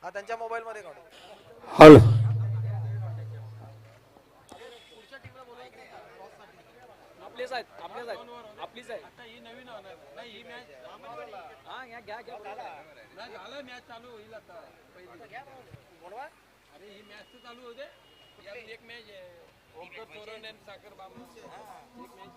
हा त्यांच्या मोबाईल मध्ये काढू. हॅलो आपलीच आहेत आपलीच आहे. आता ही नवीन होणार नाही ही मॅच. हा घ्या घ्या घ्या झालं मॅच चालू होईल आता पहिली. अरे ही मॅच तर चालू होते. एक मॅच आहे ओमकार चोरणे आणि साखर बाबू एक मॅच आहे.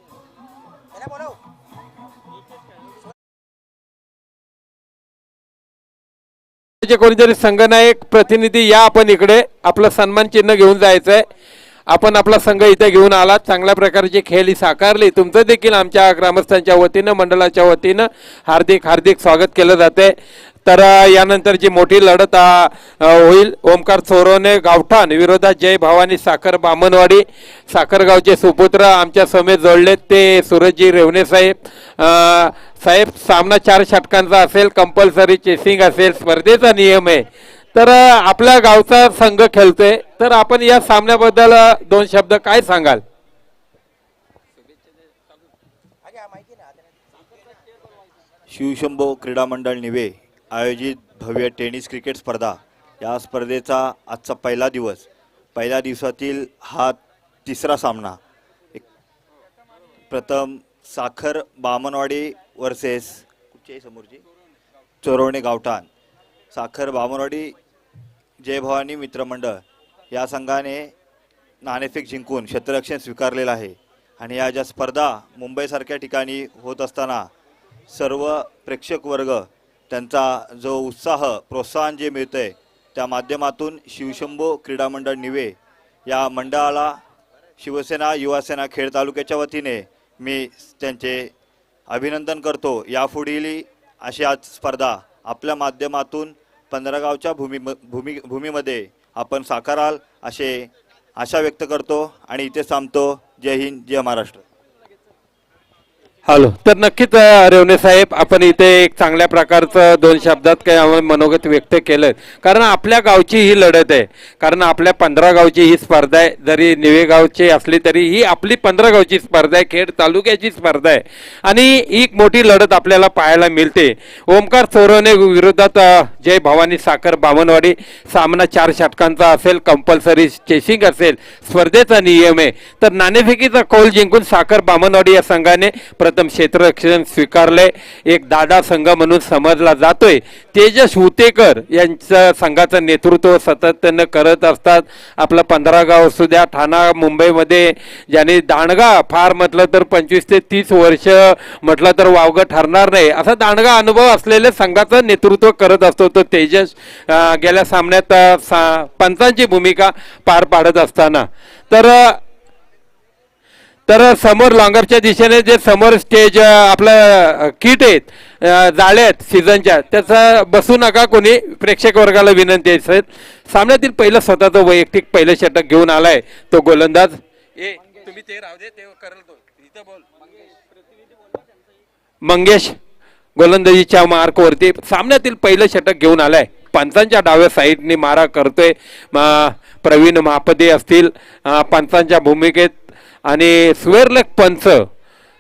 कोणीतरी संघनायक प्रतिनिधी या आपण इकडे आपलं सन्मान चिन्ह घेऊन जायचंय. आपण आपला संघ इथे घेऊन आलात. चांगल्या प्रकारची खेळी साकारली. तुमचं देखील आमच्या ग्रामस्थांच्या वतीनं मंडळाच्या वतीनं हार्दिक हार्दिक स्वागत केलं जाते. तर यानंतरची मोठी लढत होईल. ओमकार चोरणे गावठाण विरोधात जय भवानी साखर बामणवाडी. साखरगावचे सुपुत्र आमच्या समेत जोडलेत ते सूरजजी रेवणे साहेब. साहेब सामना 4 षटकांचा असेल. कंपल्सरी चेसिंग असेल. स्पर्धेचा नियम आहे. तर आपल्या गावचा संघ खेळतोय. तर आपण या सामन्याबद्दल 2 शब्द काय सांगाल? शिवशंभो क्रीडा मंडळ निवे आयोजित भव्य टेनिस क्रिकेट स्पर्धा. या स्पर्धेचा आजचा पहिला दिवस. पहिल्या दिवसातील हा तिसरा सामना. प्रथम साखर बामणवाडी वर्सेस कुठच्याही समोरची चोरवणे गावठाण. साखर बामणवाडी जय भवानी मित्रमंडळ या संघाने नाणेफेक जिंकून क्षेत्ररक्षण स्वीकारलेलं आहे. आणि या ज्या स्पर्धा मुंबईसारख्या ठिकाणी होत असताना सर्व प्रेक्षक वर्ग त्यांचा जो उत्साह प्रोत्साहन जे मिळतं आहे त्या माध्यमातून शिवशंभो क्रीडा मंडळ निवे या मंडळाला शिवसेना युवासेना खेड तालुक्याच्या वतीने मी त्यांचे अभिनंदन करतो. यापुढील अशी आज स्पर्धा आपल्या माध्यमातून 15 गावच्या भूमीमध्ये आपण साकाराल असे आशा व्यक्त करतो आणि इथे थांबतो. जय हिंद जय महाराष्ट्र. हॅलो. तर नक्कीच रेवणे साहेब आपण इथे एक चांगल्या प्रकारचं 2 शब्दात काही मनोगत व्यक्त केलं. कारण आपल्या गावची ही लढत आहे. कारण आपल्या 15 गावची ही स्पर्धा आहे. जरी निवे गावची असली तरी ही आपली 15 गावची स्पर्धा आहे. खेड तालुक्याची स्पर्धा आहे आणि ही एक मोठी लढत आपल्याला पाहायला मिळते. ओमकार चोरणे विरोधात जय भवानी साखर बामणवाडी. सामना 4 षटकांचा असेल. कंपल्सरी चेसिंग असेल. स्पर्धेचा नियम आहे. तर नाणेफेकीचा कौल जिंकून साखर बामणवाडी या संघाने क्षेत्ररक्षण स्वीकारले. एक दादा संघ म्हणून समजला जातोय. तेजस हुतेकर यांचं संघाचं नेतृत्व सातत्यानं करत असतात. आपलं 15 गाव असू द्या. ठाणा मुंबईमध्ये ज्याने दांडगा फार म्हटलं तर 25 ते 30 वर्ष म्हटलं तर वावगं ठरणार नाही असा दांडगा अनुभव असलेल्या संघाचं नेतृत्व करत असतो तो तेजस. गेल्या सामन्यात पंचांची भूमिका पार पाडत असताना तर समोर लॉंगरच्या दिशेने जे समोर स्टेज आपलं किट आहेत जाळे आहेत सीझनच्या त्याचा बसू नका कोणी. प्रेक्षक वर्गाला विनंती आहे. सामन्यातील पहिलं स्वतःचं वैयक्तिक पहिलं षटक घेऊन आलाय तो गोलंदाज. तुम्ही ते राहू दे. ते करेल तो इथं बोल. मंगेश गोलंदाजीच्या मार्कवरती सामन्यातील पहिलं षटक घेऊन आलाय. पंचांच्या डाव्या साईडने मारा करतोय. प्रवीण महापदे असतील पंचांच्या भूमिकेत आणि स्वेरलेख पंच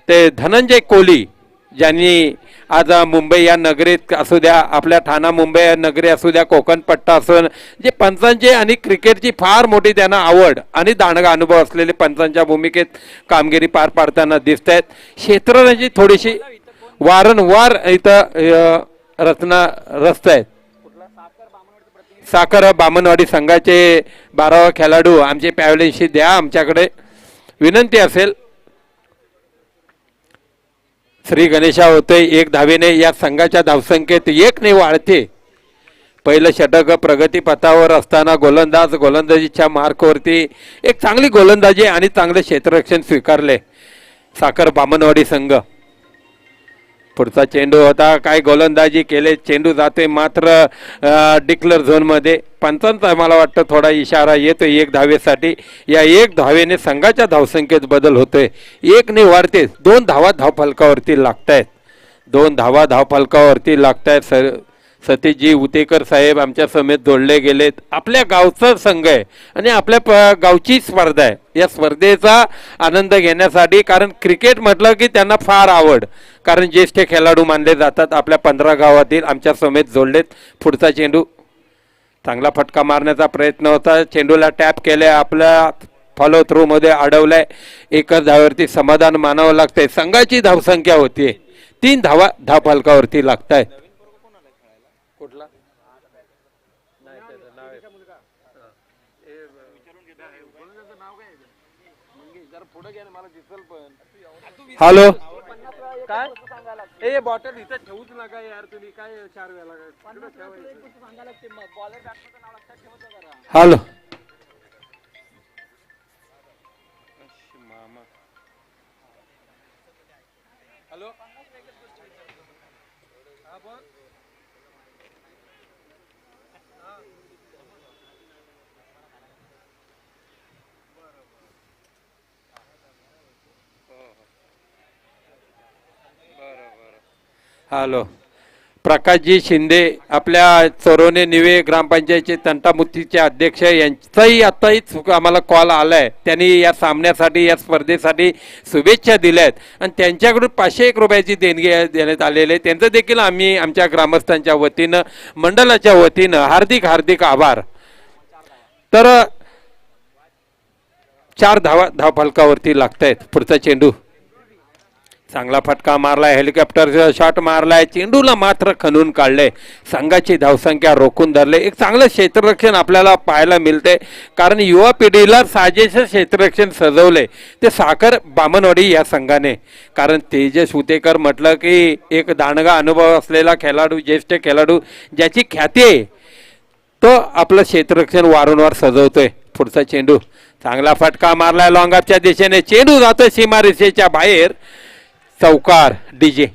ते धनंजय कोहली ज्यांनी आज मुंबई या नगरीत असू द्या आपल्या ठाणा मुंबई या नगरी असू द्या कोकण पट्टा असून जे पंचांचे आणि क्रिकेटची फार मोठी त्यांना आवड आणि दांडगा अनुभव असलेले पंचांच्या भूमिकेत कामगिरी पार पाडताना दिसत आहेत. क्षेत्ररक्षणाची थोडीशी वारंवार इथं रचत आहेत. साखर बामणवाडी संघाचे 12वा खेळाडू आमचे पॅव्हलियनशी द्या आमच्याकडे विनंती असेल. श्री गणेशा होते 1 धावेने. या संघाच्या धावसंख्येत 1 ने वाढते. पहिलं षटक प्रगतीपथावर असताना गोलंदाजीच्या मार्कवरती एक चांगली गोलंदाजी आणि चांगले क्षेत्ररक्षण स्वीकारले साखर बामणवाडी संघ. पुढचा चेंडू होता. काय गोलंदाजी केले. चेंडू जाते मात्र डिक्लेअर झोनमध्ये. पंचांचा मला वाटतं थोडा इशारा येतोय 1 धावेसाठी. या 1 धावेने संघाच्या धावसंख्येत बदल होतोय. 1 ने वाढते. 2 धावा धावफलकावरती लागतायत. 2 धावा धावफलकावरती लागतायत. सतीशजी उतेकर साहेब आमच्या समेत जोडले गेलेत. आपल्या गावचा संघ आहे आणि आपल्या गावची स्पर्धा आहे. या स्पर्धेचा आनंद घेण्यासाठी कारण क्रिकेट म्हटलं की त्यांना फार आवड कारण ज्येष्ठ खेळाडू मानले जातात. आपल्या 15 गावातील आमच्या समेत जोडलेत. पुढचा चेंडू चांगला फटका मारण्याचा प्रयत्न होता, चेंडूला टॅप केले, आपल्या फॉलो थ्रू मध्ये अडवलाय. एकच धावेवरती समाधान मानावं लागतंय. संघाची धावसंख्या होतीये 3 धावा धाव फलकावरती लागतायत. कुठला हॅलो काय ए बॉटल इथं ठेवूच नका यार, तुम्ही काय 4 वेळा हॅलो हॅलो हा बोल. हॅलो प्रकाशजी शिंदे आपल्या चोरोने निवे ग्रामपंचायतचे तंटामुक्तीचे अध्यक्ष यांचाही आताहीच आम्हाला कॉल आलाय. त्यांनी या सामन्यासाठी या स्पर्धेसाठी शुभेच्छा दिल्यात आणि त्यांच्याकडून 501 रुपयाची देणगी देण्यात आलेली आहे. त्यांचं देखील आम्ही आमच्या ग्रामस्थांच्या वतीनं मंडळाच्या वतीनं हार्दिक हार्दिक आभार. तर 4 धावा धाव फलकावरती लागतायत. पुढचा चेंडू चांगला फटका मारलाय, हेलिकॉप्टर शॉट मारलाय, चेंडूला मात्र खणून काढले. संघाची धावसंख्या रोखून धरले. एक चांगलं क्षेत्ररक्षण आपल्याला पाहायला मिळते, कारण युवा पिढीला साजेसं क्षेत्ररक्षण सजवले ते साखर बामणवाडी या संघाने. कारण तेजस उतेकर म्हटलं की एक दांडगा अनुभव असलेला खेळाडू, ज्येष्ठ खेळाडू ज्याची ख्याती आहे, तो आपलं क्षेत्ररक्षण वारंवार सजवतोय. पुढचा चेंडू चांगला फटका मारलाय लॉंगअपच्या दिशेने, चेंडू जातोय सीमारेषेच्या बाहेर. चौकार डीजे.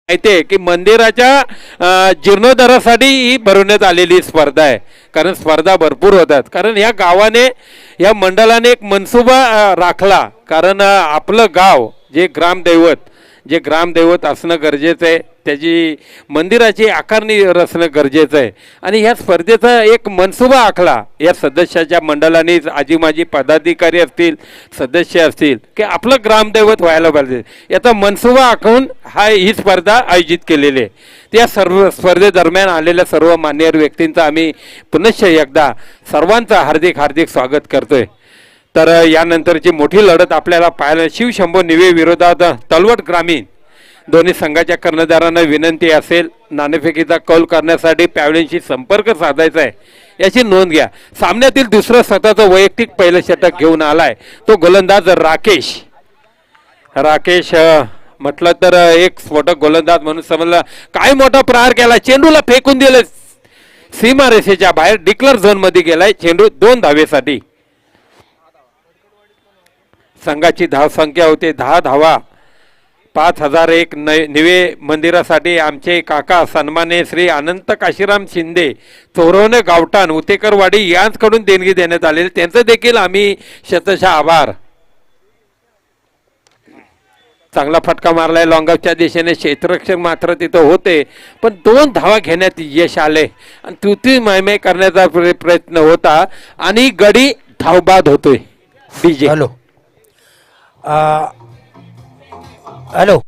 माहितीये की मंदिराच्या जीर्णोद्धारासाठी ही भरवण्यात आलेली स्पर्धा आहे. कारण स्पर्धा भरपूर होतात. कारण या गावाने या मंडळाने एक मनसुबा राखला. कारण आपलं गाव जे ग्रामदैवत असणं गरजेचं आहे, त्याची मंदिराची आकारणी रचणं गरजेचं आहे. आणि ह्या स्पर्धेचा एक मनसुबा आखला या सदस्याच्या मंडळाने. आजी माजी पदाधिकारी असतील, सदस्य असतील, की आपलं ग्रामदैवत व्हायला पाहिजे याचा मनसुबा आखून ही स्पर्धा आयोजित केलेली आहे. त्या सर्व स्पर्धेदरम्यान आलेल्या सर्व मान्यवर व्यक्तींचं आम्ही पुनश्च एकदा सर्वांचं हार्दिक हार्दिक स्वागत करतोय. तर यानंतरची मोठी लढत आपल्याला पाहायला शिवशंभो निवे विरोधात तलवट ग्रामीण. दोन्ही संघाच्या कर्णधारांना विनंती असेल, नाणेफेकीचा कौल करण्यासाठी पॅव्हलियनशी संपर्क साधायचा आहे याची नोंद घ्या. सामन्यातील दुसरं स्वतःचं वैयक्तिक पहिलं षटक घेऊन आलाय तो गोलंदाज राकेश. म्हटलं तर एक स्फोटक गोलंदाज म्हणून समजला. काय मोठा प्रहार केला, चेंडूला फेकून दिलं सीमारेषेच्या बाहेर. डिक्लर झोन मध्ये गेलाय चेंडू. 2 धावेसाठी. संघाची धावसंख्या होते 10 धावा. 5001 निवे मंदिरासाठी आमचे काका सन्मान्य श्री अनंत काशीराम शिंदे, चोरवणे गावठाण, उतेकरवाडी यांकडून देणगी देण्यात आलेली, त्यांचं देखील आम्ही शतशः आभार. चांगला फटका मारलाय लॉंगअपच्या दिशेने. क्षेत्ररक्षक मात्र तिथं होते, पण 2 धावा घेण्यात यश आले आणि तृतीय मायमे करण्याचा प्रयत्न होता आणि गडी धावबाद होतोय. डीजे. हॅलो हॅलो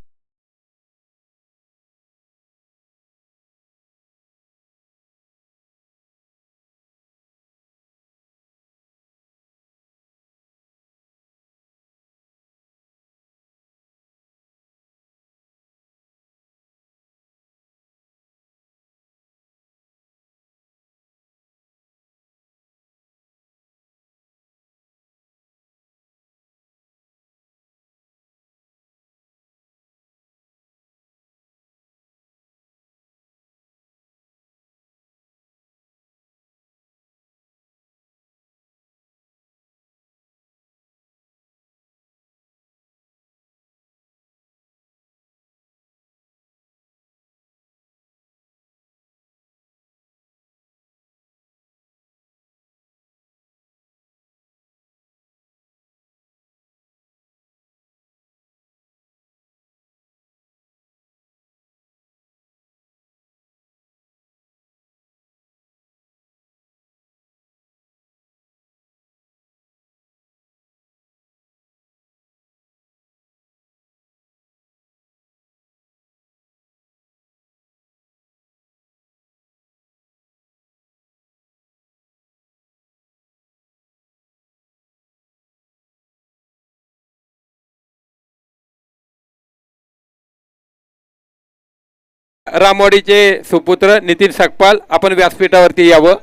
रामवाडीचे सुपुत्र नितीन सकपाल आपण व्यासपीठावरती यावं.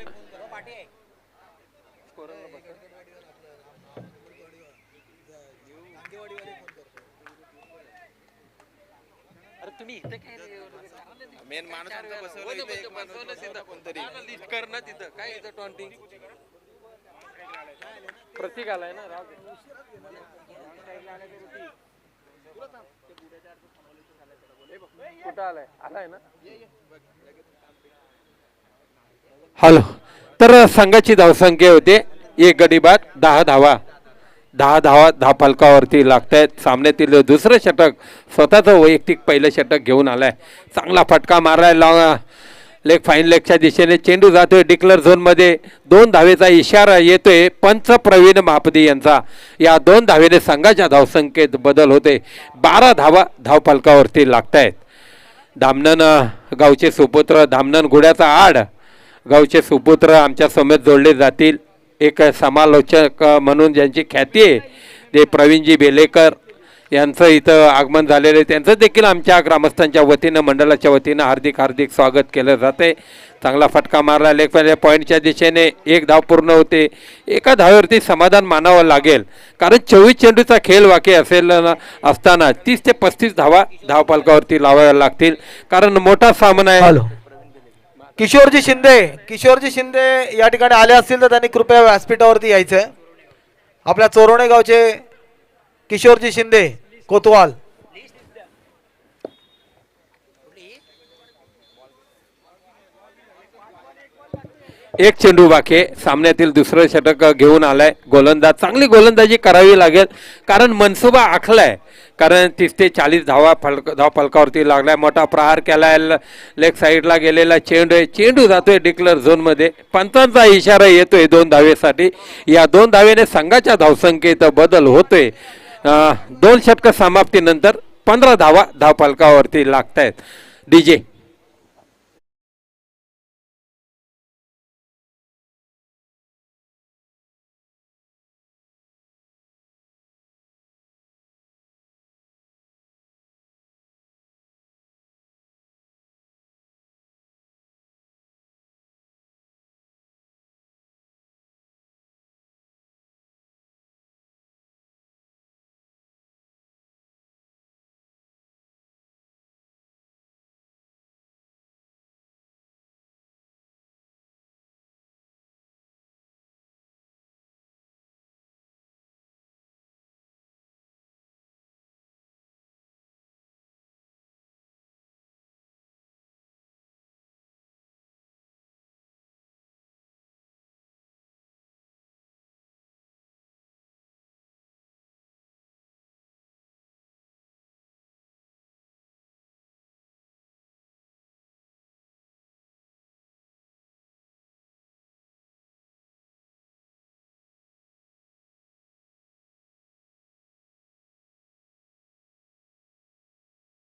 मेन माणसांचा बसवलं इथे एक माणूस कोणतरी लिस्ट कर ना तिथं काय इथं टॉन्टिंग प्रतीक आलाय ना कुठं आलाय आलाय ना. हॅलो. तर संघाची धावसंख्या होते एक गडी बाद 10 धावा. 10 धावा धावफलकावरती लागतायत. सामन्यातील दुसरं षटक स्वतःचं वैयक्तिक पहिलं षटक घेऊन आलाय. चांगला फटका मारलाय लेग फाईन लेगच्या दिशेने. चेंडू जातोय डिक्लेअर झोनमध्ये. 2 धावेचा इशारा येतोय पंच प्रवीण महापदी यांचा. या 2 धावेने संघाच्या धावसंख्येत बदल होते. 12 धावा धावफलकावरती लागतायत. धामणन गावचे सुपुत्र धामणन घोड्याचा आड गावचे सुपुत्र आमच्या समेत जोडले जातील. एक समालोचक म्हणून ज्यांची ख्याती आहे ते प्रवीणजी बेलेकर यांचं इथं आगमन झालेलं आहे. त्यांचं देखील आमच्या ग्रामस्थांच्या वतीनं मंडळाच्या वतीनं हार्दिक हार्दिक स्वागत केलं जाते. चांगला फटका मारला लेग पॉईंटच्या दिशेने. 1 धाव पूर्ण होते. एका धावेवरती समाधान मानावं लागेल कारण 24 चेंडूचा खेळ बाकी असताना 30 ते 35 धावा धावफलकावरती लावाव्या लागतील कारण मोठा सामना आहे. किशोरजी शिंदे या ठिकाणी आले असतील तर त्यांनी कृपया व्यासपीठावरती यायचंय. आपल्या चोरवणे गावचे किशोरजी शिंदे कोतवाल. एक चेंडू बाकी. सामन्यातील दुसरं षटक घेऊन आलाय गोलंदाज. चांगली गोलंदाजी करावी लागेल कारण मनसुबा आखलाय. कारण 30 ते 40 धावा धावफलकावरती लागलाय. मोठा प्रहार केलाय. लेग साईडला गेलेला चेंडू आहे. चेंडू जातोय डिक्लेअर झोनमध्ये. पंचांचा इशारा येतोय 2 धावेसाठी. या 2 धावेने संघाच्या धावसंख्येत बदल होतोय. 2 षटक समाप्तीनंतर 15 धावा धावफलकावरती लागतायत. डीजे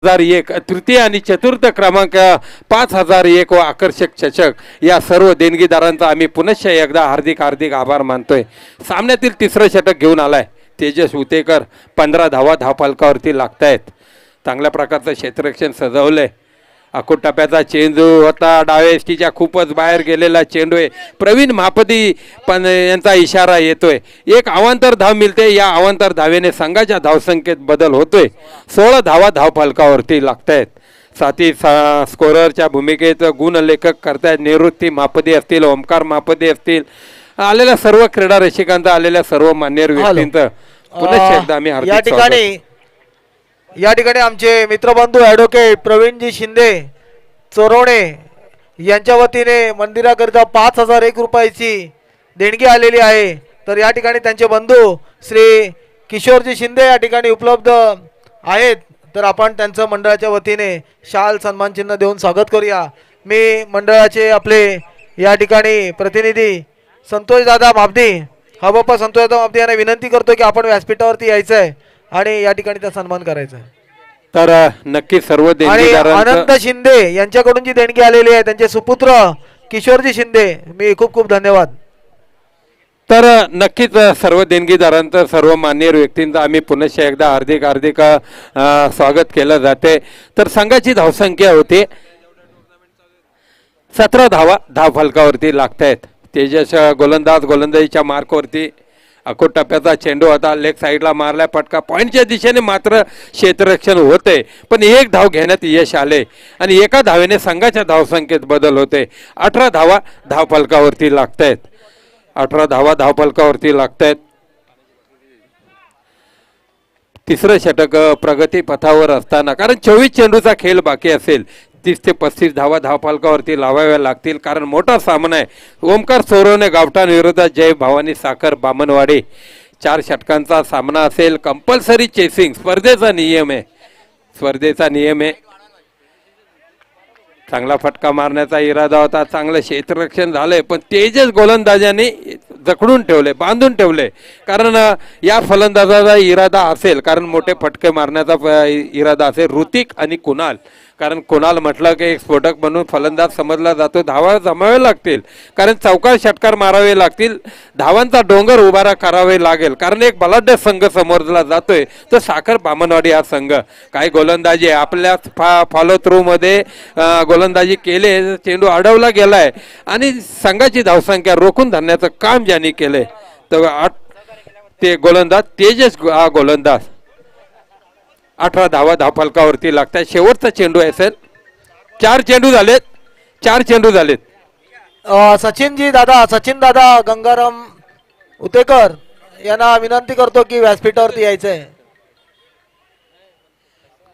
एक तृतीय आणि चतुर्थ क्रमांक 5001 व आकर्षक चषक या सर्व देणगीदारांचा आम्ही पुनश्च एकदा हार्दिक हार्दिक आभार मानतोय. सामन्यातील तिसरं षटक घेऊन आलाय तेजस उतेकर. 15 धावा धावफलकावरती लागतायत. चांगल्या प्रकारचं क्षेत्ररक्षण सजवलंय. अकोट टप्प्याचा चेंडू होता डाव्या एसटीच्या खूपच बाहेर गेलेला चेंडू आहे. प्रवीण महापदी पण यांचा इशारा येतोय. एक अवांतर धाव मिळते. या अवांतर धावेने संघाच्या धावसंख्येत बदल होतोय. 16 धावा धावफलकावरती लागतायत. साथी स्कोररच्या भूमिकेत गुणलेखक करतायत निवृत्ती महापदी असतील, ओमकार महापदी असतील, आलेल्या सर्व क्रीडा रसिकांचा, आलेल्या सर्व मान्यवर व्यक्तींचं पुन्हा एकदा आम्ही या ठिकाणी आमचे मित्रबंधू ॲडव्होकेट प्रवीणजी शिंदे चोरवणे यांच्या वतीने मंदिराकरिता 5001 रुपयाची देणगी आलेली आहे. तर या ठिकाणी त्यांचे बंधू श्री किशोरजी शिंदे या ठिकाणी उपलब्ध आहेत. तर आपण त्यांचं मंडळाच्या वतीने शाल सन्मान चिन्ह देऊन स्वागत करूया. मी मंडळाचे आपले या ठिकाणी प्रतिनिधी संतोषदादा मापदी, हा बाप्पा संतोषदादा मापदी यांना विनंती करतो की आपण व्यासपीठावरती यायचं आहे आणि या ठिकाणी त्या सन्मान करायचा आहे. तर नक्की सर्व आनंद शिंदे यांच्याकडून जी देणगी आलेली आहे त्यांचे सुपुत्र किशोरजी शिंदे, मी खूप खूप धन्यवाद. तर नक्कीच सर्व देणगीदारांचं, सर्व मान्यवर व्यक्तींचं आम्ही पुनश्च एकदा हार्दिक हार्दिक स्वागत केलं जाते. तर संघाची धावसंख्या होते 17 धावा धावफलकावरती लागतायत. तेजस गोलंदाजीच्या मार्कवरती अकोट टप्प्याचा चेंडू होता, लेग साईडला मारलाय फटका, पॉईंटच्या दिशेने मात्र क्षेत्ररक्षण होते, पण एक धाव घेण्यात यश आले आणि एका धावेने संघाच्या धावसंख्येत बदल होते. 18 धावा धावफलकावरती लागतायत. 18 धावा धावफलकावरती लागतायत. तिसरं षटक प्रगती पथावर असताना, कारण 24 चेंडूचा खेळ बाकी असेल, 30 ते 35 धावा धावफलकावरती लावाव्या लागतील, कारण मोठा सामना आहे. ओमकार सोरवणे गावठाण विरोधात जय भवानी साखर बामणवाडी. 4 षटकांचा सामना असेल. कंपल्सरी चेसिंग स्पर्धेचा नियम आहे. चांगला फटका मारण्याचा इरादा होता, चांगलं क्षेत्ररक्षण झालंय, पण तेजस गोलंदाजाने जखडून ठेवले, बांधून ठेवले, कारण या फलंदाजाचा इरादा असेल, कारण मोठे फटके मारण्याचा इरादा असेल. ऋतिक आणि कुणाल, कारण कुणाल म्हटलं की एक स्फोटक म्हणून फलंदाज समजला जातो, धावा जमावे लागतील, कारण चौकार षटकार मारावे लागतील, धावांचा डोंगर उभारा करावे लागेल, कारण एक बलाढ्य संघ समोरला जातोय तो साखर बामणवाडी हा संघ. काही गोलंदाजी आपल्या फॉलो थ्रू मध्ये गोलंदाजी केले, चेंडू अडवला गेलाय आणि संघाची धावसंख्या रोखून धरण्याचं काम ज्यांनी केलंय तर ते गोलंदाज तेजस हा गोलंदाज. 18 धावा धावफलकावरती लागतात. शेवटचा चेंडू असेल. 4 चेंडू झालेत. सचिन दादा गंगाराम उतेकर यांना विनंती करतो की व्यासपीठावरती यायचंय.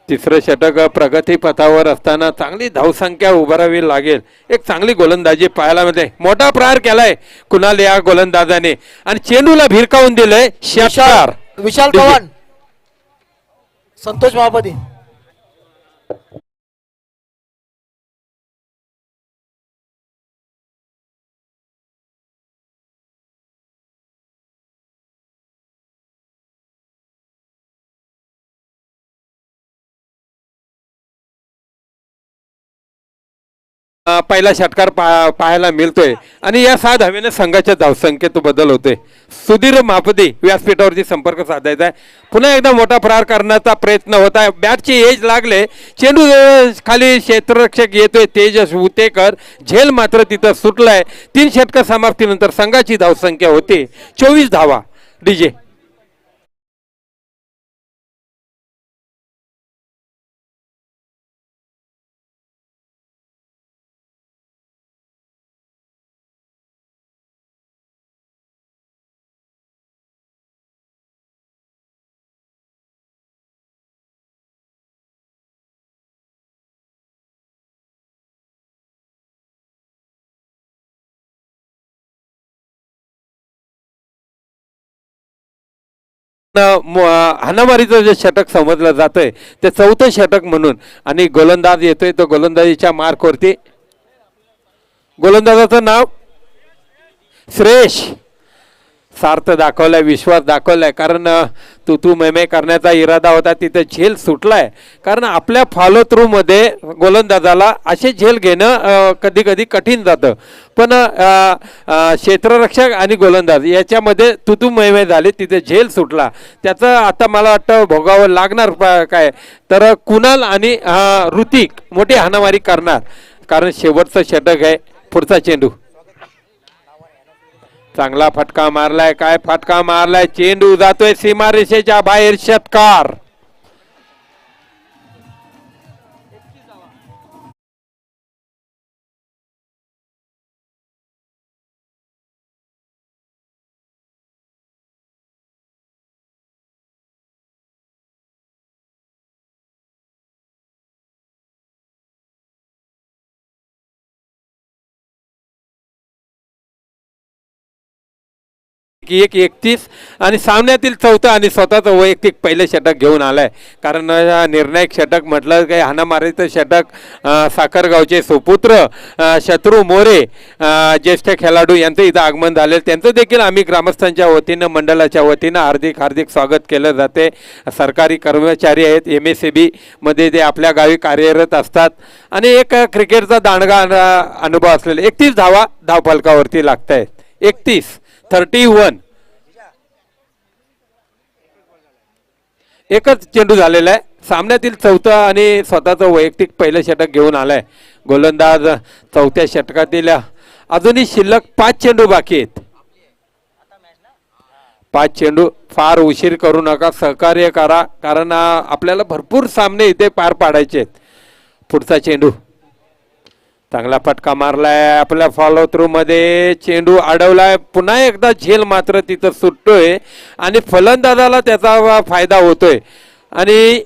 तिसरं षटक प्रगती पथावर असताना चांगली धावसंख्या उभारावी लागेल. एक चांगली गोलंदाजी पाहायला मिळते. मोठा प्रहार केलाय कुणाल या गोलंदाजाने आणि चेंडूला भिरकावून दिलंय षटकार. विशाल चव्हाण, संतोष महापती. पहिला षटकार पाहायला मिळतोय आणि या 6 धावेने संघाच्या धावसंख्येत बदल होतोय. सुधीर महापती व्यासपीठावरती संपर्क साधायचा आहे. पुन्हा एकदा मोठा प्रहार करण्याचा प्रयत्न होत आहे. बॅटची एज लागले, चेंडू खाली क्षेत्ररक्षक येतोय तेजस उतेकर, झेल मात्र तिथं सुटलाय. 3 षटक समाप्तीनंतर संघाची धावसंख्या होते 24 धावा. डीजे हाणामारीचं जे षटक समजलं जातंय ते 4थं षटक म्हणून आणि गोलंदाज येतोय तो गोलंदाजीच्या मार्कवरती. गोलंदाजाचं नाव श्रेयश. सार्थ दाखवलाय, विश्वास दाखवलाय, कारण तू मैमे करण्याचा इरादा होता, तिथे झेल सुटलाय, कारण आपल्या फॉलो थ्रू मध्ये गोलंदाजाला असे झेल घेणं कधी कधी कठीण जातं, पण क्षेत्ररक्षक आणि गोलंदाज याच्यामध्ये तू मैमे झाली, तिथे झेल सुटला, त्याचं आता मला वाटतं भोगावं लागणार. काय तर कुणाल आणि ऋतिक मोठी हाणामारी करणार, कारण शेवटचं षटक आहे. पुढचा चेंडू चांगला फटका मारलाय, काय फटका मारलाय, चेंडू जातोय सीमारेषेच्या बाहेर. षटकार. की 31 आणि सामन्यातील 4थं आणि स्वतःचं वैयक्तिक पहिलं षटक घेऊन आलाय, कारण निर्णायक षटक म्हटलं काही हाणामारीचं षटक. साखरगावचे सुपुत्र शत्रू मोरे ज्येष्ठ खेळाडू यांचं इथं आगमन झाले, त्यांचं देखील आम्ही ग्रामस्थांच्या वतीनं मंडळाच्या वतीनं हार्दिक स्वागत केलं जाते. सरकारी कर्मचारी आहेत, MSCB मध्ये ते आपल्या गावी कार्यरत असतात आणि एक क्रिकेटचा दांडगा अनुभव असलेले. 31 धावा धावफलकावरती लागत आहेत. 31 एकच चेंडू झालेला आहे. सामन्यातील चौथं आणि स्वतःचं वैयक्तिक पहिलं षटक घेऊन आलाय गोलंदाज. चौथ्या षटकातील अजूनही शिल्लक 5 चेंडू बाकी आहेत. 5 चेंडू. फार उशीर करू नका, सहकार्य करा, कारण आपल्याला भरपूर सामने इथे पार पाडायचे आहेत. पुढचा चेंडू चांगला फटका मारलाय आपल्या फॉलो थ्रू मध्ये. चेंडू अडवलाय. पुन्हा एकदा झेल मात्र तिथं सुटतोय आणि फलंदाजाला त्याचा फायदा होतोय आणि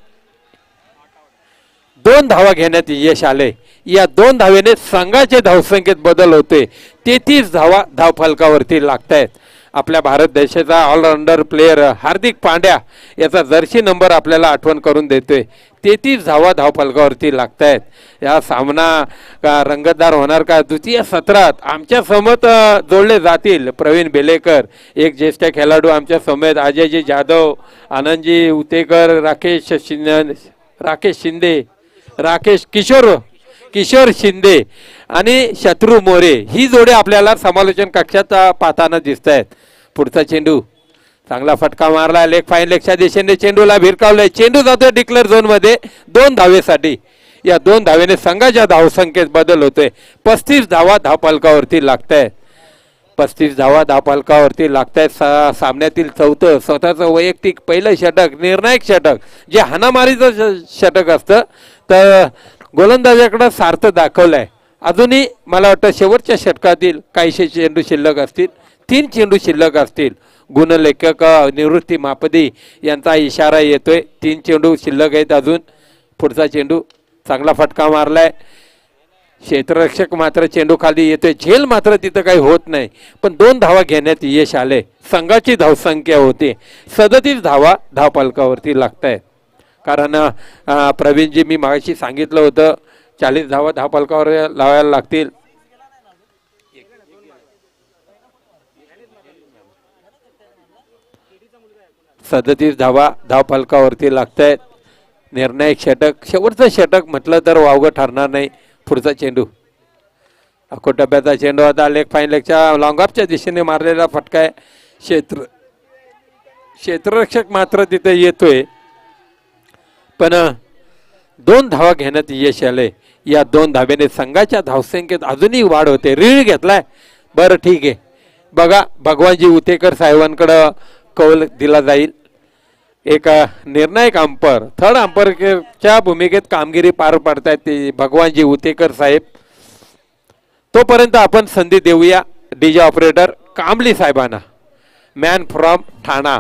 2 धावा घेण्यात यश आले. या 2 धावेने संघाचे धावसंख्येत बदल होते. 33 धावा धावफलकावरती लागतायत. आपल्या भारत देशाचा ऑलराऊंडर प्लेयर हार्दिक पांड्या याचा जर्सी नंबर आपल्याला आठवण करून देतोय. 33 धावा धावफलकावरती लागतायत. या सामना रंगतदार होणार का? द्वितीय सत्रात आमच्या समोर जोडले जातील प्रवीण बेलेकर, एक ज्येष्ठ खेळाडू आमच्या समेत, अजयजी जाधव, आनंदजी उतेकर, राकेश किशोर शिंदे आणि शत्रू मोरे ही जोडी आपल्याला समालोचन कक्षात पाहताना दिसत आहेत. पुढचा चेंडू चांगला फटका मारला. लेग फाईन लेगच्या दिशेने चेंडूला भिरकावलाय. चेंडू जातोय डिक्लेअर झोन मध्ये 2 धावेसाठी. या 2 धावेने संघाच्या धावसंख्येत बदल होतोय. 35 धावा धावफलकावरती लागतायत. 35 धावा धावफलकावरती लागतायत. सामन्यातील चौथं स्वतःचं वैयक्तिक पहिलं षटक, निर्णायक षटक, जे हाणामारीचं षटक असतं, तर गोलंदाजाकडे सार्थ दाखवलाय. अजूनही मला वाटतं शेवटच्या षटकातील काहीशे चेंडू शिल्लक असतील. 3 चेंडू शिल्लक असतील. गुणलेखक निवृत्ती मापदी यांचा इशारा येतोय. 3 चेंडू शिल्लक आहेत अजून. पुढचा चेंडू चांगला फटका मारलाय. क्षेत्ररक्षक मात्र चेंडू खाली येतोय. झेल मात्र तिथं काही होत नाही, पण 2 धावा घेण्यात यश आले. संघाची धावसंख्या होती 37 धावा धावफलकावरती लागतायत. कारण प्रवीणजी मी मागाशी सांगितलं होतं 40 धावा धावफलकावर लावायला लागतील. सदतीस धावा धावफलकावरती लागतायत. निर्णायक षटक, शेवटचं षटक म्हटलं तर वावगं ठरणार नाही. पुढचा चेंडू अकोटप्याचा चेंडू आता लेग फाईन लेगच्या लॉंग ऑफच्या दिशेने मारलेला फटका आहे. क्षेत्ररक्षक मात्र तिथे येतोय, पण 2 धावा घेण्यात यश आले. या 2 धावेने संघाच्या धावसंख्येत अजूनही वाढ होते. रीळ घेतलाय. बरं ठीक आहे, बघा भगवानजी उतेकर साहेबांकडं कौल दिला जाईल. एक निर्णायक अंपर, थर्ड अंपरच्या भूमिकेत कामगिरी पार पाडतायत ते भगवानजी उतेकर साहेब. तोपर्यंत आपण संधी देऊया डीजे ऑपरेटर कांबली साहेबांना, मॅन फ्रॉम ठाणा.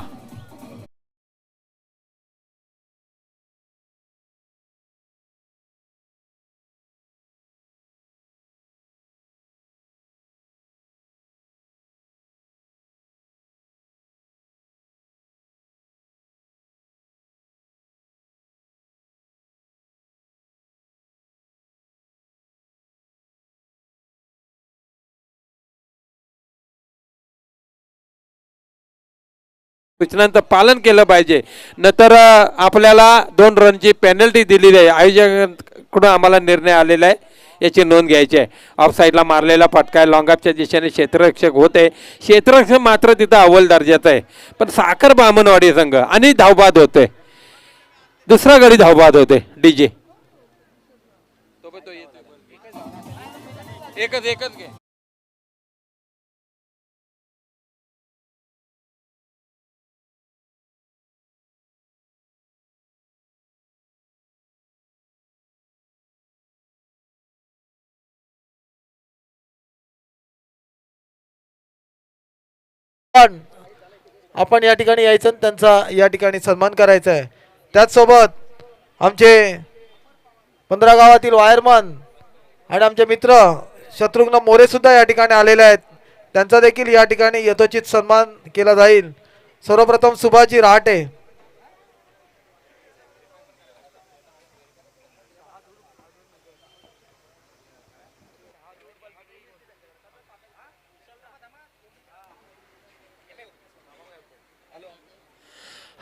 सूचनांचं पालन केलं पाहिजे, नंतर आपल्याला 2 रनची पेनल्टी दिलेली आहे. आयोजकांकडून आम्हाला निर्णय आलेला आहे, याची नोंद घ्यायची आहे. ऑफ साईडला मारलेला फटका आहे. लॉंगअपच्या दिशेने क्षेत्ररक्षक होते. क्षेत्ररक्षक मात्र तिथं अव्वल दर्जाचं आहे, पण साखर बामणवाडी संघ आणि धावबाद होते. दुसरा गडी धावबाद होते. डीजे एकच घे. आपण या ठिकाणी यायचं, त्यांचा या ठिकाणी सन्मान करायचा आहे. त्याचसोबत आमचे 15 गावातील वायरमन आणि आमचे मित्र शत्रुघ्न मोरे सुद्धा या ठिकाणी आलेले आहेत. त्यांचा देखील या ठिकाणी यथोचित सन्मान केला जाईल. सर्वप्रथम सुभाषजी रहाटे.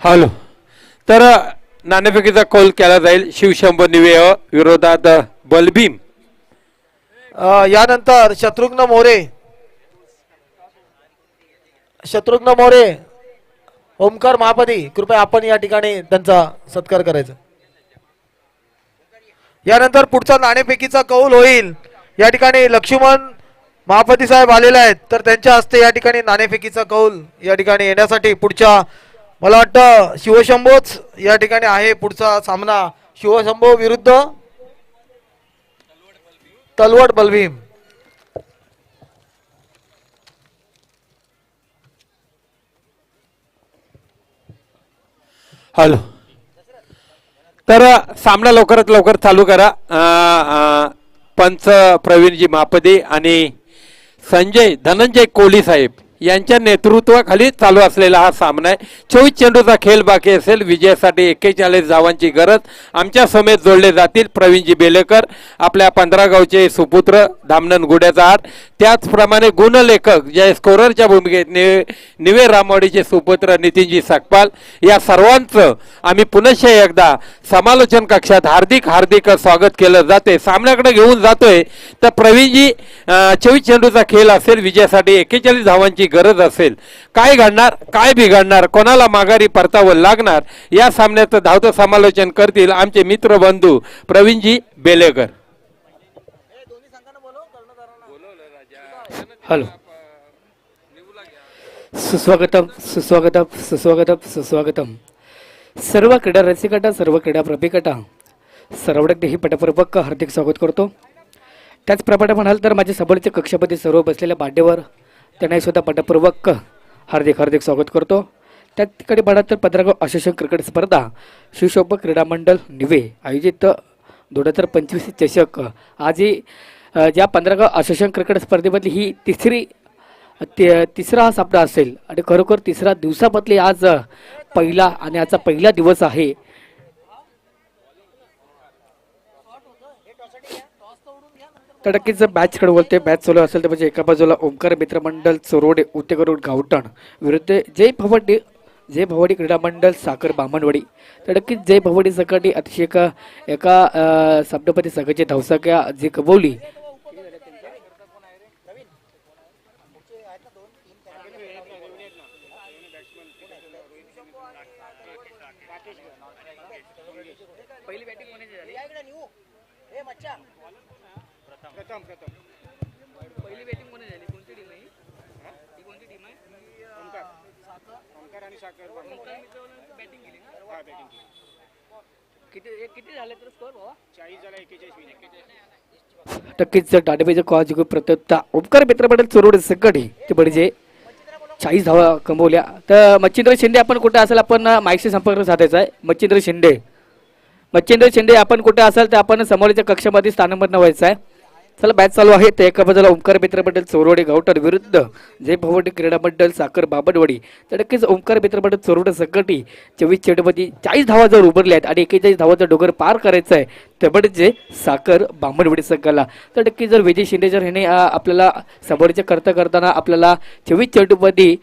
हॅलो. तर नाणेफेकीचा कौल केला जाईल. शिवशंभर निवे विरोधात बलभीम. यानंतर शत्रुघ्न मोरे, ओमकार महापदी, कृपया आपण या ठिकाणी त्यांचा सत्कार करायचा. यानंतर पुढचा नाणेफेकीचा कौल होईल. या ठिकाणी लक्ष्मण महापती साहेब आलेले आहेत, तर त्यांच्या हस्ते या ठिकाणी नाणेफेकीचा कौल या ठिकाणी येण्यासाठी पुढच्या मला वाटतं शिवशंभोच या ठिकाणी आहे. पुढचा सामना शिवशंभो विरुद्ध तलवट बलभीम. हॅलो, तर सामना लवकरात लवकर चालू करा. पंच प्रवीणजी महापदी आणि संजय धनंजय कोहली साहेब यांच्या नेतृत्वाखाली चालू असलेला हा सामना आहे. 24 चेंडूचा खेळ बाकी असेल. विजयासाठी 41 धावांची गरज. आमच्या समेत जोडले जातील प्रवीणजी बेलेकर, आपल्या 15 गावचे सुपुत्र धामनन गुड्याचा आड, त्याचप्रमाणे गुणलेखक जे स्कोररच्या भूमिकेत निवे रामवाडीचे सुपुत्र नितीनजी सकपाल. या सर्वांचं आम्ही पुनश्च एकदा समालोचन कक्षात हार्दिक हार्दिक स्वागत केलं जाते. सामन्याकडे घेऊन जातोय तर प्रवीणजी 24 चेंडूचा खेळ असेल. विजयासाठी 41 धावांची गरज असेल. काय घडणार, काय बिघडणार, कोणाला माघारी परतावं लागणार, या सामन्याचं धावतं समालोचन करतील आमचे मित्र बंधू प्रवीणजी बेलेकर. हॅलो, सुस्वागतम सुस्वागतम सुस्वागतम सुस्वागतम. सर्व क्रीडा रसिकांना, सर्व क्रीडा प्रेमिकांना सर्वांना ही पटपूर्वक हार्दिक स्वागत करतो. त्याचप्रमाणे म्हणाल तर माझ्या समोरच्या कक्षामध्ये सर्व बसलेल्या मान्यवर त्यांनाही सुद्धा पटपूर्वक हार्दिक हार्दिक स्वागत करतो. त्याच ठिकाणी म्हणाल तर 15 असोसिएशन क्रिकेट स्पर्धा शिवशोभा क्रीडा मंडळ निवे आयोजित 2025 चषक. आज ही ज्या 15 असोसिएशन क्रिकेट स्पर्धेमधली ही तिसरा हा सामना असेल आणि खरोखर तिसऱ्या दिवसामधली आज पहिला आणि आजचा पहिला दिवस आहे. तर नक्कीच मॅच कडे बोलते. मॅच चालू असेल तर म्हणजे एका बाजूला ओंकार मित्रमंडळ चोरोडे उत्तेकरून गावठण विरुद्ध जय भवानी क्रीडा मंडळ साखर बामणवाडी. तर नक्कीच जय भवानी संघाने अतिशय एका सामन्यामध्ये संघाची धावसंख्या जी कमवली. पहिली बॅटिंग कोणी झाली? कोणती टीम आहे ही? कोणती टीम आहे? ओंकार आणि साखर बॅटिंग केली ना? किती झाले तर स्कोर बाबा? 40 झाला, 41 नक्कीच डाडेबाईचा कॉल जिंकून प्रत्येक ओंकार मित्रमंडळ चोरोडे संघाने ते म्हणजे 40 धावा कमवल्या. तर मच्छिंद्र शिंदे आपण कुठे असेल, आपण माईकशी संपर्क साधायचा आहे. मच्छिंद्र शिंदे आपण कुठे असाल तर आपण समोरच्या कक्षामध्ये स्थानांतरण व्हायचं आहे. चला मॅच चालू आहे. तर एका बाजूला ओंकार मित्रमंडळ चोरोडे गावठण विरुद्ध जय भवानी क्रीडा मंडळ साखर बामणवाडी. तर नक्कीच ओंकार मित्रमंडळ चोरोडे संघाने 24 चेंडूमध्ये 40 धावा जर उभारल्या आहेत आणि 41 धावाचा डोगर पार करायचा आहे तर म्हणजे साखर बामणवाडी संघाला. तर नक्की जर विजय शिंदे जर ह्याने आपल्याला समोरच्या करताना आपल्याला 24 चेंडूमध्ये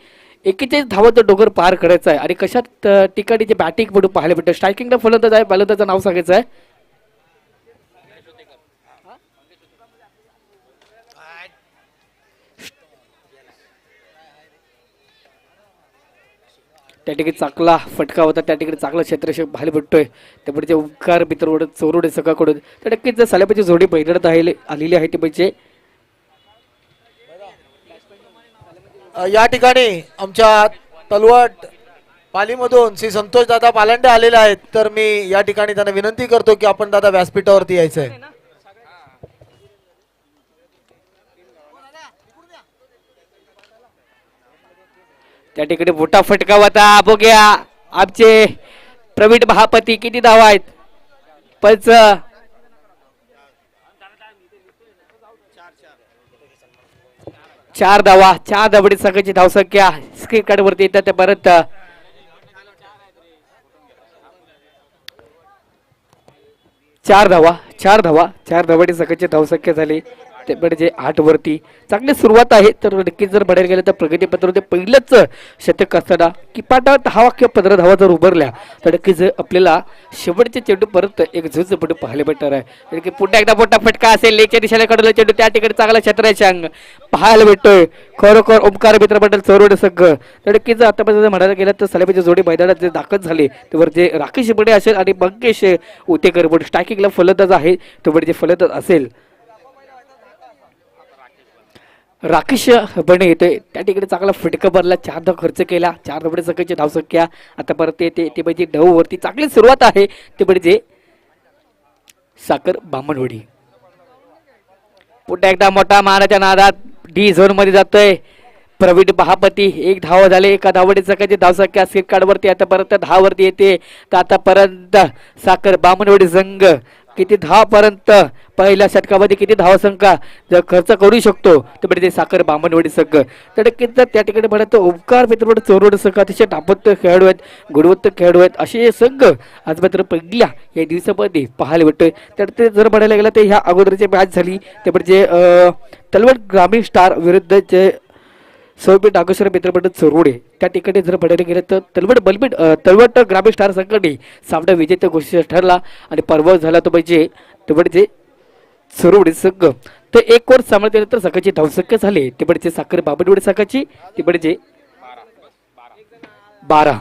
41 धावाचा डोगर पार करायचा आहे आणि कशात ठिकाणी जे बॅटिंग म्हणून पाहायला भेटतं. स्ट्रायकिंगला फलंदाज आहे, फलंदाजाचं नाव सांगायचं आहे. त्या ठिकाणी चांगला फटका होता, त्या ठिकाणी चांगला क्षेत्ररक्षक पाहायला भेटतोय. त्यामुळे ओंकार मित्रमंडळ चोरोडे संघाकडून तर नक्कीच जर सालेपाची जोडी पहिल्यांदा आलेली आहे ती म्हणजे या ठिकाणी आमच्या तलवट पालीमधून श्री संतोष दादा पालांडे आलेले आहेत. तर मी या ठिकाणी त्यांना विनंती करतो की आपण दादा व्यासपीठावरती यायचं आहे. त्या ठिकाणी मोठा फटका होता. बघूया आमचे प्रवीण महापती किती धावा आहेत. 4 धावा. 4 धावडी संघाची धावसंख्या स्क्रीन कार्ड वरती येतात. ते परत 4 धावा. 4 धावडी संघाची धावसंख्या झाली. ते म्हणजे 8 वरती चांगली सुरुवात आहे. तर नक्कीच जर बघायला गेलं तर प्रगतीपत्रामध्ये पहिलंच शतक असताना किपाटा 10 किंवा 15 धावा जर उभारल्या तर नक्कीच आपल्याला शेवटचे चेंडू परत एक झुजपटू पाहायला भेटणार आहे. तर की पुन्हा एकदा मोठा फटका असेल लेच्या दिशेला कडला चेंडू त्या ठिकाणी चांगला क्षेत्राचे अंग पाहायला भेटतोय. खरोखर ओमकार मित्र मंडळ चोरवडे संघ तर नक्कीच आतापर्यंत म्हणायला गेलं तर सलामीची जोडी मैदानात जे दाखल झाले त्यावर जे राकेश बडे असेल आणि मंगेश उतेकर बडे स्ट्रायकिंगला फलंदाज आहे तो बडे जे फलंदाज असेल राकेश बने येतोय त्या ठिकाणी चांगला फटका भरला 4 धाव खर्च केला 4 धावडे संख्येची धावसंख्या आता परत येते ते म्हणजे 9 वरती चांगली सुरुवात आहे ते म्हणजे साखर बामणवाडी. पुन्हा एकदा मोठा मानाच्या नादात डी झोन मध्ये जातोय प्रवीण महापती 1 धाव झाले एका धावडे संख्येची धावसंख्या स्क्रीन कार्ड वरती आता परत 10 वरती येते तर आतापर्यंत साखर बामणवाडी संघ किती धावापर्यंत पहिल्या षटकामध्ये किती धावसंख्या जर खर्च करू शकतो तर म्हणजे साखर बामणवाडी संघ तर नक्कीच त्या ठिकाणी म्हणत ओंकार मित्रमंडळ चोरवडे संघ अतिशय नापत्य खेळाडू आहेत गुणवत्ता खेळाडू आहेत असे संघ आज मात्र पहिल्या या दिवसामध्ये पाहायला भेटतोय. तर ते जर म्हणायला गेलं तर ह्या अगोदरची मॅच झाली ते म्हणजे तलवड ग्रामीण स्टार विरुद्ध जे सौम्य नागेश्वर मित्रमंडळ चोरवडे त्या ठिकाणी जर बघायला गेलं तर तलवड ग्रामीण स्टार संघाने सामना विजेता घोषित ठरला आणि परवा झाला तो म्हणजे चोरवडे संघ तर 1 ओव्हर सांभाळल्यानंतर संघाची धावसंख्या झाली ते म्हणजे साखर बामणवाडी संघाची ते म्हणजे 12.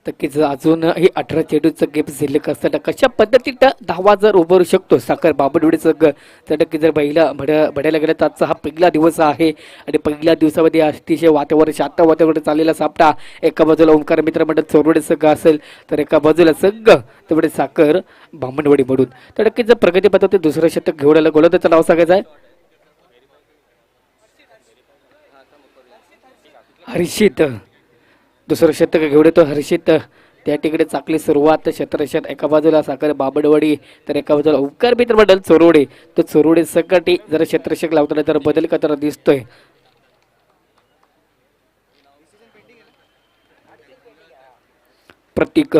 नक्कीच अजून हे 18 चेंडूचं गेम शिल्लक असताना कशा पद्धतीनं धावा जर उभारू शकतो साखर बामणवाडी संघ तर नक्की जर बघायला गेलं तर आजचा हा पहिला दिवस आहे आणि पहिल्या दिवसामध्ये अतिशय वातावरण शांत वातावरण चाललेला सामना एका बाजूला ओंकार मित्रमंडळ चोरवडे संघ असेल तर एका बाजूला संघ तेवढे साखर बामणवाडी म्हणून तर नक्कीच जर प्रगती पद्धती दुसरं शतक घेऊन आलं गोलंदाजाचं नाव सांगायचं आहे हर्षित. दुसरं शतक घेऊन येतो हर्षित त्या ठिकाणी चांगली सुरुवात क्षेत्ररक्षण एका बाजूला साखर बामणवाडी तर एका बाजूला ओंकार मित्रमंडळ चोरवडे तर चोरवडे संघाटी जर क्षेत्ररक्षक लावताना तर बदल करताना दिसतोय. प्रतीक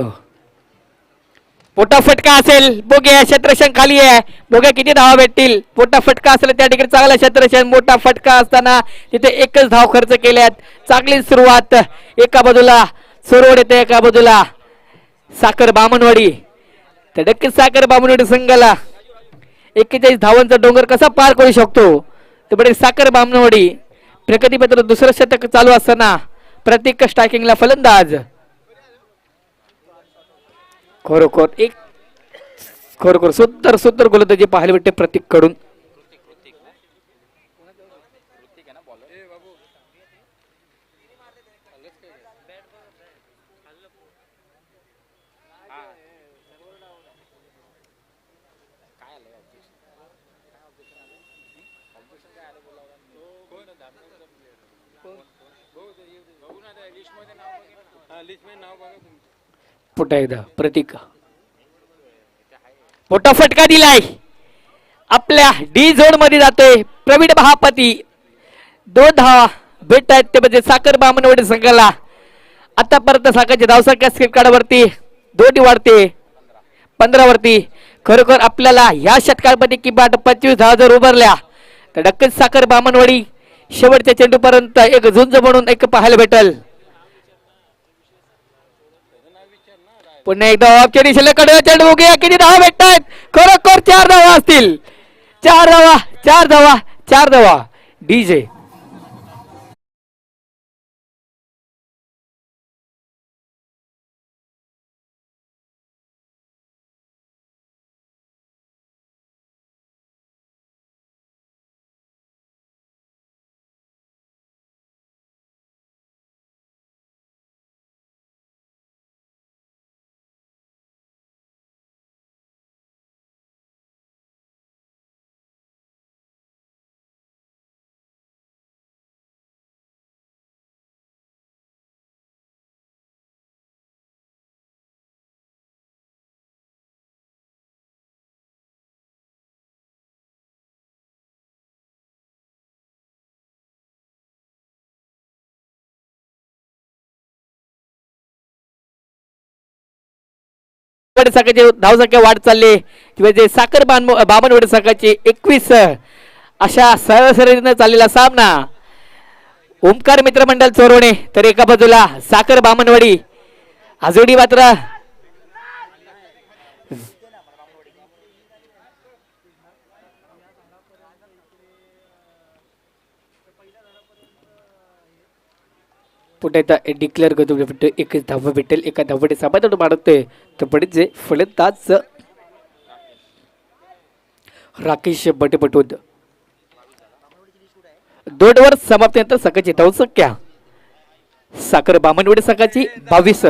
मोठा फटका असेल बोगे क्षेत्ररक्षण खाली आहे बोगे किती धावा भेटतील मोठा फटका असेल त्या ठिकाणी चांगला क्षेत्ररक्षण मोठा फटका असताना तिथे एकच धाव खर्च केल्यात चांगली सुरुवात एका बाजूला चोरवडे तर एका बाजूला साखर बामणवाडी तर नक्कीच साखर बामणवाडी संघाला 41 धावांचा डोंगर कसा पार करू शकतो ते म्हणजे साखर बामणवाडी प्रगतीपत्र दुसरं शतक चालू असताना प्रत्येक स्ट्रायकिंगला फलंदाज खरोखर सुंदर गोलंदाजी पाहायला भेटते प्रतीक कडून. पुन्हा एकदा प्रतीक मोठा फटका दिलाय आपल्या डी झोन मध्ये जातोय प्रवीण महापती 2 धावा भेट आहेत ते म्हणजे साखर बामणवाडी संघाला आतापर्यंत साखरची धावसंख्या स्क्रीन कार्डवरती 2 वाढते 15 वरती. खरोखर आपल्याला या षटकामध्ये किंमत 25 धावा जर उभारल्या तर नक्कीच साखर बामणवाडी शेवटच्या चेंडूपर्यंत एक झुंज म्हणून एक पाहायला भेटल. पुन्हा एकदा ऑफच्या दिशेला कडे चेंडू बघूया किती धावा भेटतात खरोखर 4 धावा असतील 4 धावा डीजे बामणवाडी संघाची धावसंख्या वाढ चालली म्हणजे साखर बामणवाडी संघाची 21 अशा सरसरीने चाललेला सामना ओमकार मित्रमंडळ चोरवणे तर एका बाजूला साखर बामणवाडी आजोडी मात्र पुढे डिक्लेअर करतो भेटतो एक धावा भेटेल एका धावडे साबाद मारतोय तर पडीचे फलंदाज राकेश बटे पटवत 2 ओव्हर समाप्तीनंतर संघाची धावसंख्या साखर बामणवाडी संघाची 22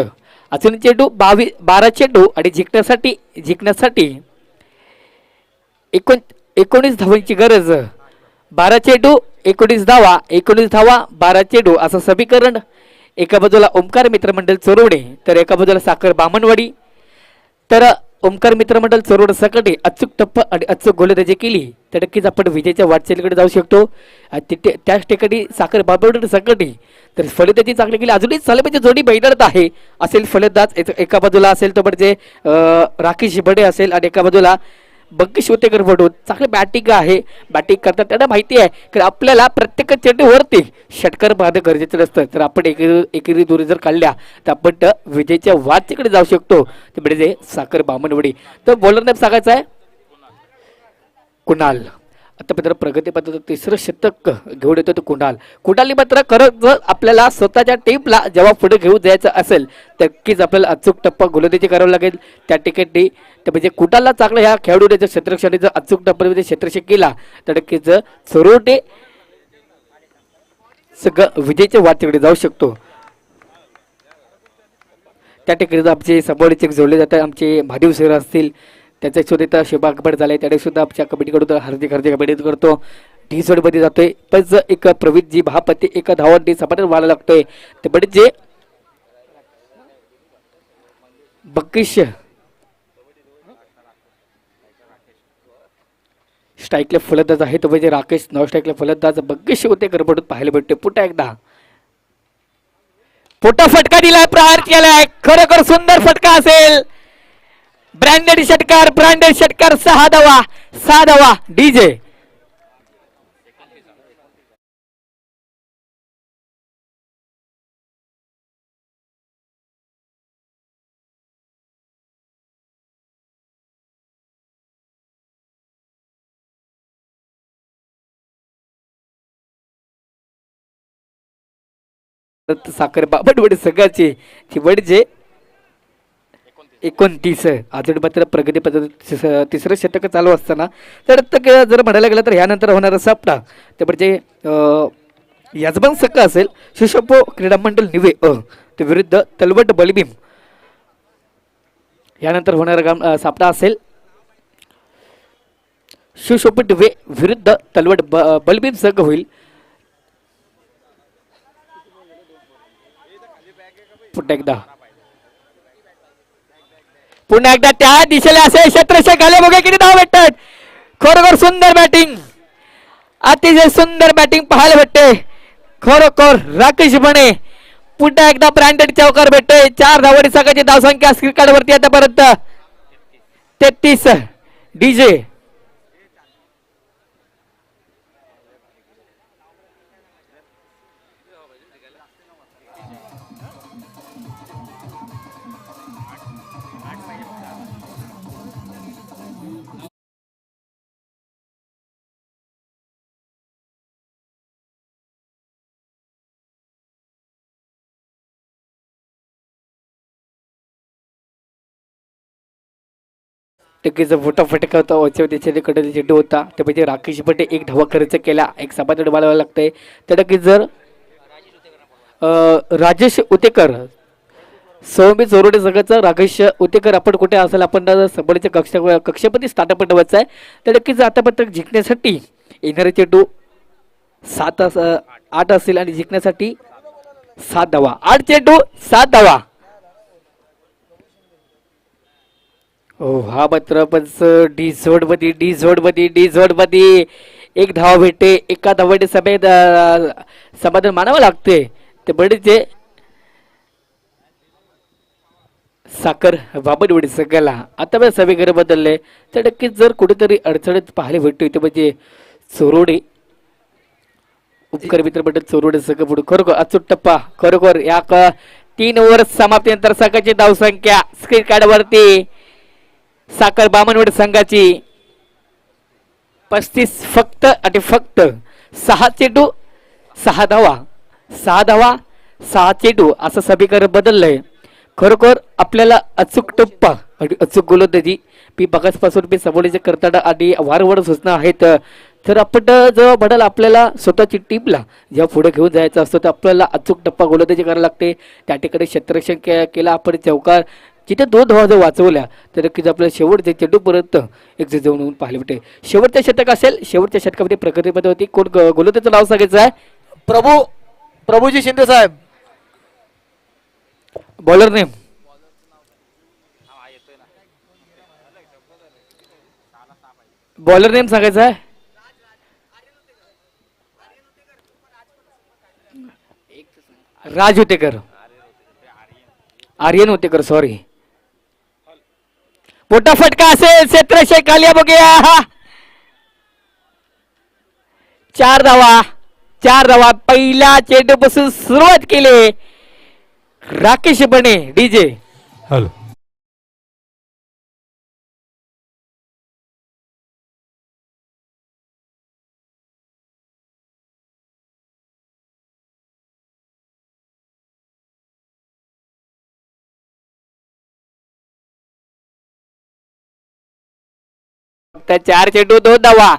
अजून चेंडू 12 चेंडू आणि जिंकण्यासाठी 19 धावांची गरज 12 चेंडू 19 धावा 12 चेंडू असं समीकरण एका बाजूला ओमकार मित्रमंडळ चोरवडे तर एका बाजूला साखर बामणवाडी तर ओमकार मित्रमंडळ चोरवडे सकटे अचूक टप्पा आणि अचूक गोलंदाजी केली तर नक्कीच आपण विजयाच्या वाटचालीकडे जाऊ शकतो त्याच ठिकाणी साखर बामणवाडी सकटे तर फलंदाजी चांगली केली अजूनही सलामीची जोडी बैदळत आहे असेल फलंदाज एका बाजूला असेल तो म्हणजे राकेश बडे असेल आणि एका बाजूला बग्गी शिवतेकर पडून चांगली बॅटिंग आहे बॅटिंग करतात त्यांना माहिती आहे की आपल्याला प्रत्येक चेंडूवरती षटकार मारणं गरजेचं नसतं तर आपण एकेरी दोरी जर काढल्या तर आपण विजयाच्या वाटचीकडे जाऊ शकतो ते म्हणजे साखर बामणवाडी तर बॉलरने सांगायचं आहे कुणाल आता मात्र प्रगतीपत्र तिसरं शतक घेऊन येतो तो कुणालने मात्र खरं जर आपल्याला स्वतःच्या टीमला जेव्हा पुढे घेऊन जायचं असेल तर नक्कीच आपल्याला अचूक टप्पा गोलंदाजी करावं लागेल त्या ठिकाणी तर म्हणजे कुणालला चांगलं ह्या खेळाडूने जर क्षेत्ररक्षणाने जर अचूक टप्प्यामध्ये क्षेत्ररक्षण केला तर नक्कीच चोरवडे सगळं विजयाच्या वाटेकडे जाऊ शकतो त्या ठिकाणी आमचे समोरचे जोडले जातात आमचे महादेव सर असतील त्याचा सुद्धा शोभा अकबर झालाय त्याने सुद्धा आमच्या कमिटीकडून हार्दिक अभिनंदन करतो डी मध्ये जातोय पण एक प्रवीणजी महापती एका धावांनी सपाट व्हायला लागतोय ते म्हणजे बक्कीश स्ट्राईकला फलंदाज आहे तो म्हणजे राकेश नॉन स्ट्राईकला फलंदाज बग्गीश होते गडबडून पाहायला भेटते पुन्हा एकदा पोटा फटका दिलाय प्रहार केलाय खरोखर सुंदर फटका असेल ब्रँडेड षटकार 6 धावा डीजे साखर बामणवाडी संघाची ती म्हणजे 29 अजून मात्र प्रगती पद्धती तिसरं शतक चालू असताना तर जर म्हणायला गेलं तर ह्यानंतर होणारा सामना ते म्हणजे यजमान संघ असेल शिशोपो क्रीडा मंडळ निवे ते विरुद्ध तलवट बलभीम यानंतर होणारा सामना असेल शिशोपो निवे विरुद्ध तलवट बलभीम संघ होईल पुन्हा एकदा त्या दिशेला असे क्षेत्ररक्षक आले बघा किती धाव भेटतात खरोखर सुंदर बॅटिंग अतिशय सुंदर बॅटिंग पाहायला भेटते खरोखर राकेश बने पुन्हा एकदा ब्रँडेड चौकार भेटते 4 धावडी संघाची धावसंख्या स्क्रीन वरती आतापर्यंत 33 डीजे टक्केचा मोठा फटका होता वरच्या चेंडू होता ते म्हणजे राकेश बटे एक धावा खर्च केला एक सपाट डबाला लागतंय त्या टक्केच जर राजेश उतेकर सौम्य चोरडे संघाचा राकेश उतेकर आपण कुठे असेल आपण समोरच्या कक्षापती स्थानापन्न ठेवायचं आहे त्या टक्केच आता पत्रक जिंकण्यासाठी येणारे चेंडू 8 असेल आणि जिंकण्यासाठी 7 धावा 8 चेंडू 7 धावा हा मात्र पण डी झोड मध्ये एक धावा भेटते एका धावाने समाधान मानावं लागते ते बरेच साखर बाबनवडी संघाला आता बघा सभेकडे बदलले तर नक्कीच जर कुठेतरी अडचणीत पाहायला भेटतो इथे म्हणजे चोरोडे उपकार मित्र मंडळ चोरोडे संघ पुढे खरोखर अचूक टप्पा खरोखर या 3 ओव्हर समाप्तीनंतर संघाची धावसंख्या स्क्रीन कार्ड वरती साखर बामनवडी संघाची 35 फक्त आणि फक्त 6 चेंडू 6 धावा 6 धावा 6 चेंडू असं सभीकरण बदललंय खरोखर आपल्याला अचूक टप्पा आणि अचूक गोलंदाजी मी बघाचपासून मी समोरचे करताना आणि वारंवार सूचना आहेत तर आपण जेव्हा म्हणाल आपल्याला स्वतःची टीमला जेव्हा पुढे घेऊन जायचं असतं तर आपल्याला अचूक टप्पा गोलंदाजी करायला लागते त्या ठिकाणी क्षेत्ररक्षण केला आपण चौकार जिथे 2 धावा जर वाचवल्या तर नक्कीच आपल्याला शेवटच्या चेंडूपर्यंत एक जाऊन पाहायला भेटते शेवटच्या शतक असेल शेवटच्या शतकामध्ये प्रगतीमध्ये होती कोण गोलंदाजीचं नाव सांगायचं आहे प्रभूजी शिंदे साहेब. बॉलर नेम बॉलर नेम सांगायचं आहे राज होतेकर आर्यन होतेकर सॉरी मोठा फटका असेल क्षेत्रशे खाली बघूया 4 धावा पहिल्या चेंडूपासून सुरुवात केली राकेश बने डीजे हॅलो फक्त 4 चेंडू 2 धावा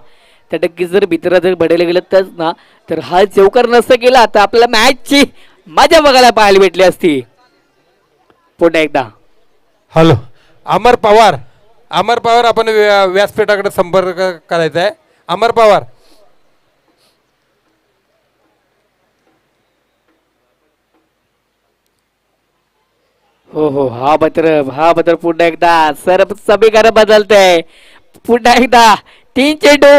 त्या नक्कीच जर मित्र जर बडायला गेलं तर ना तर हा चौकार नसता केला तर आपल्याला मॅचची मजा बघायला पाहायला भेटली असती पुन्हा एकदा हॅलो अमर पवार आपण व्यासपीठाकडे संपर्क करायचा आहे अमर पवार हो हा बद्र पुन्हा एकदा सर समीकरण बदलतंय पुन्हा एकदा 3 चेंडू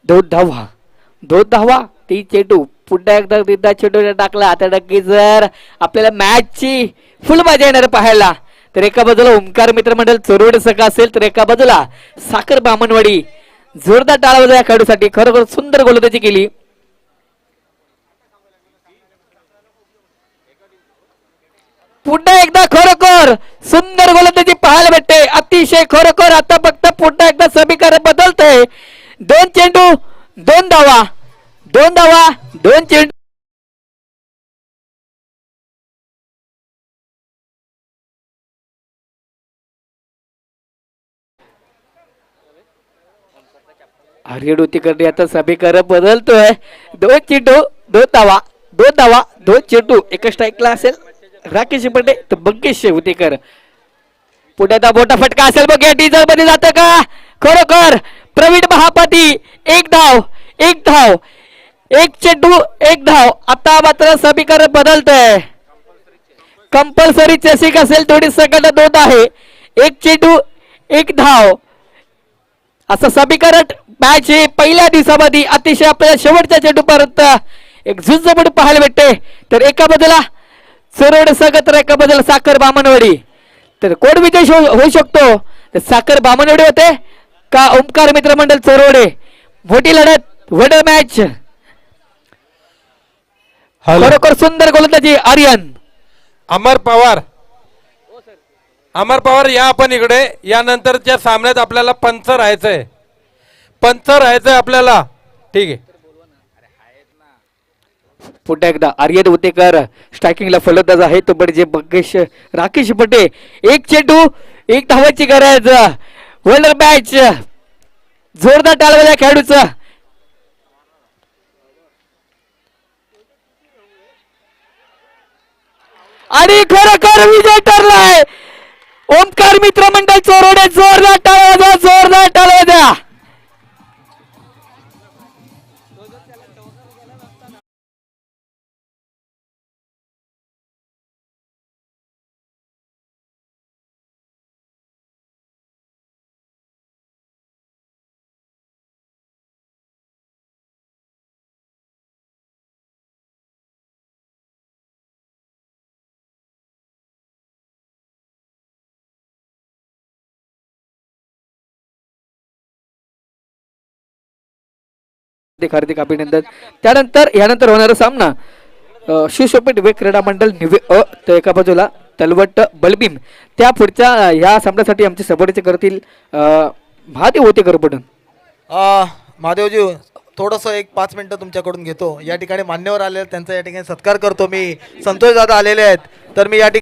2 धावा 3 चेंडू पुन्हा एकदा चेंडू टाकला आता नक्की जर आपल्याला मॅचची फुल मजा येणार पाहायला तर एका बाजूला ओमकार मित्र मंडळ चोरवडे सखा असेल तर एका बाजूला साखर बामनवाडी जोरदार टाळा या खेळाडूसाठी खरोखर सुंदर गोलंदाजी केली पुन्हा एकदा खरोखर सुंदर गोलंदाजी पाहायला भेटते अतिशय खरोखर आता फक्त पुन्हा एकदा समीकरण बदलतंय 2 चेंडू 2 धावा 2 चेंडू आर्यन होतीकरने आता समीकरण बदलतोय 2 चेंडू 2 धावा 2 चेंडू एका स्ट्राईकला असेल राकेश बंडे तर बंकेश होतेकर पुण्याचा मोठा फटका असेल बघ या डिझल मध्ये जात का खरोखर प्रवीण महापाती 1 धाव 1 चेंडू 1 धाव आता मात्र समीकरण बदलतंय कंपल्सरी चेसिंग असेल 2 सेकंद 2 आहे 1 चेंडू 1 धाव असं समीकरण मॅच हे पहिल्या दिवसामध्ये अतिशय आपल्याला शेवटच्या चेंडूपर्यंत एक झुंज म्हणून पाहायला भेटते तर एका बाजूला चोरवडे संघ तर एका बाजूला साखर बामनवाडी तर कोण विजय होऊ शकतो तर साखर बामनवाडी होते का ओमकार मित्र मंडळ चोरवडे मोठी लढत वडर मॅच खरोखर सुंदर गोलंदाजी आर्यन अमर पवार या आपण इकडे यानंतरच्या सामन्यात आपल्याला पंच राहायचंय आपल्याला ठीक आहे पुन्हा एकदा आर्यन उतेकर स्ट्रायकिंगला फलंदाज आहे तो म्हणजे बंकेश राकेश बंडे 1 चेंडू 1 धावाची गरज वर्ल्ड मॅच जोरदार टाळवल्या खेळाडूचा आणि खरोखर विजय ठरलाय ओमकार मित्र मंडळ चोरवडे जोरदार टाळवा हार्दिक अभिनंदन. त्यानंतर यानंतर होणारा सामना शिवशोपीठ वे क्रीडा मंडळ निवे तर एका बाजूला तलवट बलबीम. त्या पुढच्या या सामन्यासाठी आमचे सपोर्टचे करतील महादेव होते करपडून. महादेवजी थोडंसं एक 5 मिनिटं तुमच्याकडून घेतो. या ठिकाणी मान्यवर आले त्यांचा या ठिकाणी सत्कार करतो. मी संतोष दादा आलेले आहेत तर मी या ठिकाणी